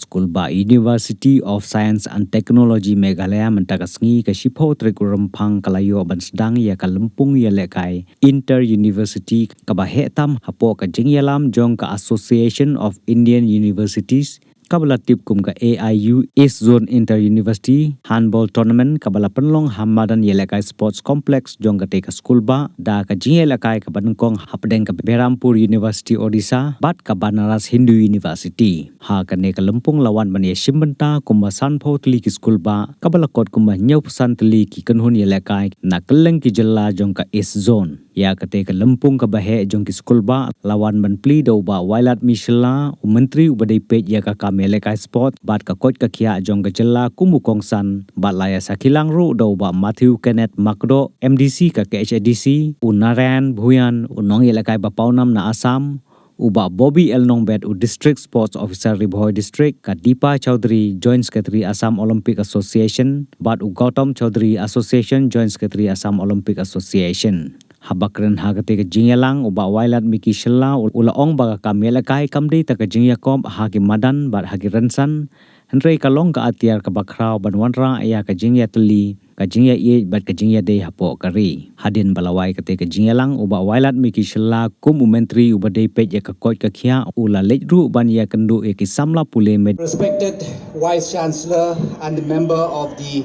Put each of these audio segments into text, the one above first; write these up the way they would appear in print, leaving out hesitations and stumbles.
skulbah University of Science and Technology Meghalaya mentakasngi ka shipho trikuram phang kalayo ban sedang ya kalempung ya lekai Inter University kabahe tam hapo ka jingyalam jong ka Association of Indian Universities kabala tip kum ka AIU East Zone Inter University Handball Tournament kabala penlong hamadan yelekai Sports Complex jong ka teka skulbah da ka jingelekai ka banungkong hapdeng ka Berampur University Odisha bat ka Banaras Hindu University ha ka ne ka lempung lawan ban ye shim bynta kumba sanpho tli ki skulbah kabala kot kumba nyau san tli ki kanhun yelekai na keleng ki jella jong ka East Zone ya kate ka lempung ka bahe jong ki skulbah lawan ban pli do ba wailat mishla menteri ubadai pej ya ka kamelekai sport bat ka kot ka khia jong ka jella kumukong san bat laya sakilang ru do ba Matthew Kenneth Makdo MDC ka KHDC unaran bhuyan unong yelekai ba paunam na Assam uba Bobby Elnongbet u District Sports Officer Ribhoi District ka Deepa Chaudhary Joint Secretary Assam Olympic Association bat u Gautam Chaudhary Association Joint Secretary Assam Olympic Association habakren hagate ka jingyalang uba wailat miki shella ula ong baga kamela kai kamdi ta ka jingyakom hagi madan bat hagi rensan hendrei kalong ka atiar ka bakrau banwanra ya ka jingya tli ka jingya ye bat ka jingya dei hapo kari hadin balawai kate ka jingyalang uba wailat miki shella kum menteri uba dei pej ya ka kot ka khia ula lejru ban ya kendu e ki samla pule med. Respected Vice Chancellor and the member of the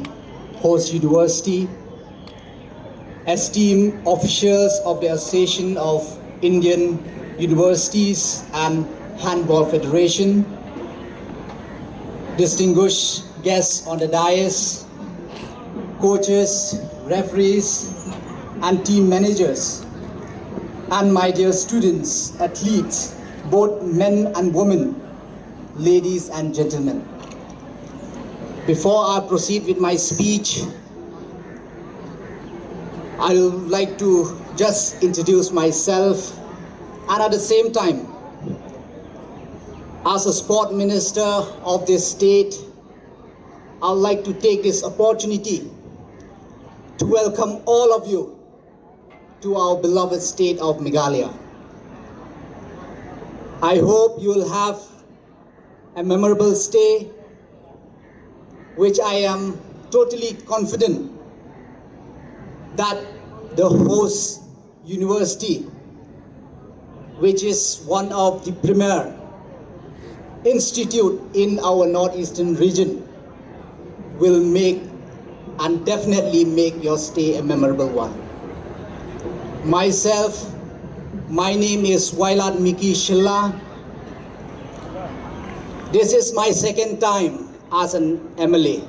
host university, esteemed officials of the Association of Indian Universities and Handball Federation, distinguished guests on the dais, coaches, referees, and team managers, and my dear students, athletes, both men and women, ladies and gentlemen. Before I proceed with my speech, I would like to just introduce myself, and at the same time, as a sport minister of this state, I would like to take this opportunity to welcome all of you to our beloved state of Meghalaya. I hope you will have a memorable stay, which I am totally confident that the host university, which is one of the premier institute in our northeastern region, will make and definitely make your stay a memorable one. Myself, my name is Wailat Miki Shilla. This is my second time as an MLA.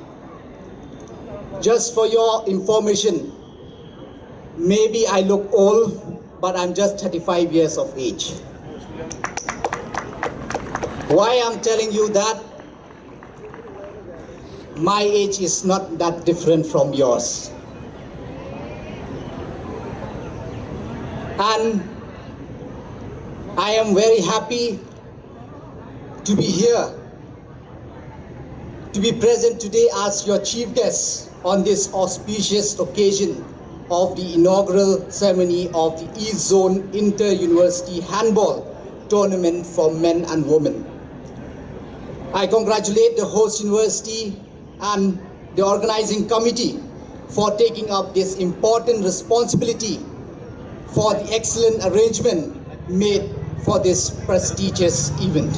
Just for your information, maybe I look old, but I'm just 35 years of age. Why I'm telling you that? My age is not that different from yours. And I am very happy to be here, to be present today as your chief guest on this auspicious occasion of the inaugural ceremony of the East Zone Inter-University Handball Tournament for men and women. I congratulate the host university and the organizing committee for taking up this important responsibility for the excellent arrangement made for this prestigious event.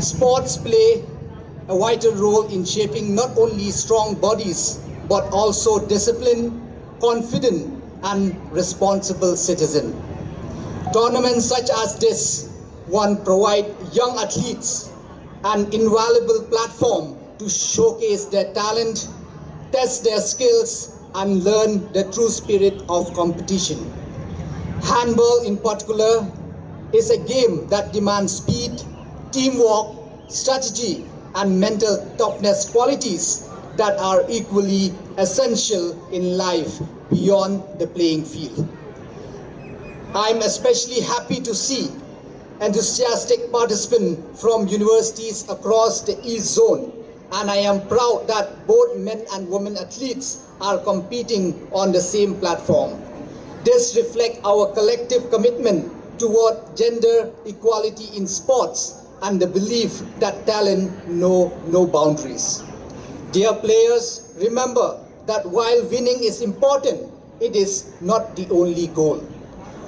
Sports play a vital role in shaping not only strong bodies but also discipline, confident and responsible citizen. Tournaments such as this one provide young athletes an invaluable platform to showcase their talent, test their skills and learn the true spirit of competition. Handball in particular is a game that demands speed, teamwork, strategy and mental toughness qualities that are equally essential in life beyond the playing field. I'm especially happy to see enthusiastic participants from universities across the East Zone, and I am proud that both men and women athletes are competing on the same platform. This reflects our collective commitment toward gender equality in sports and the belief that talent know no boundaries. Dear players, remember that while winning is important, it is not the only goal.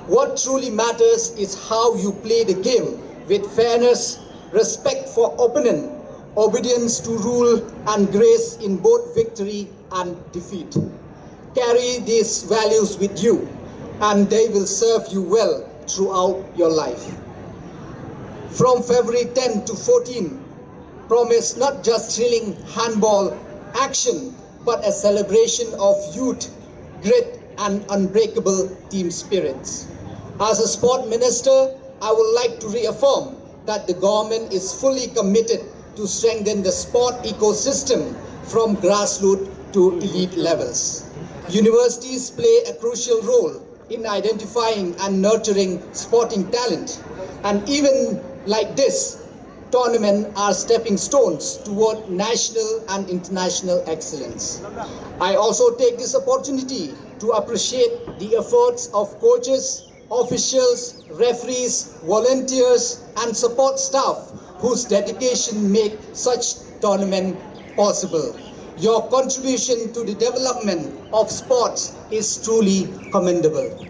What truly matters is how you play the game with fairness, respect for opponent, obedience to rule, and grace in both victory and defeat. Carry these values with you, and they will serve you well throughout your life. From February 10 to 14, promise not just thrilling handball action, but a celebration of youth, grit, and unbreakable team spirits. As a sport minister, I would like to reaffirm that the government is fully committed to strengthen the sport ecosystem from grassroots to elite levels. Universities play a crucial role in identifying and nurturing sporting talent, and even like this, tournaments are stepping stones toward national and international excellence. I also take this opportunity to appreciate the efforts of coaches, officials, referees, volunteers, and support staff whose dedication make such tournament possible. Your contribution to the development of sports is truly commendable.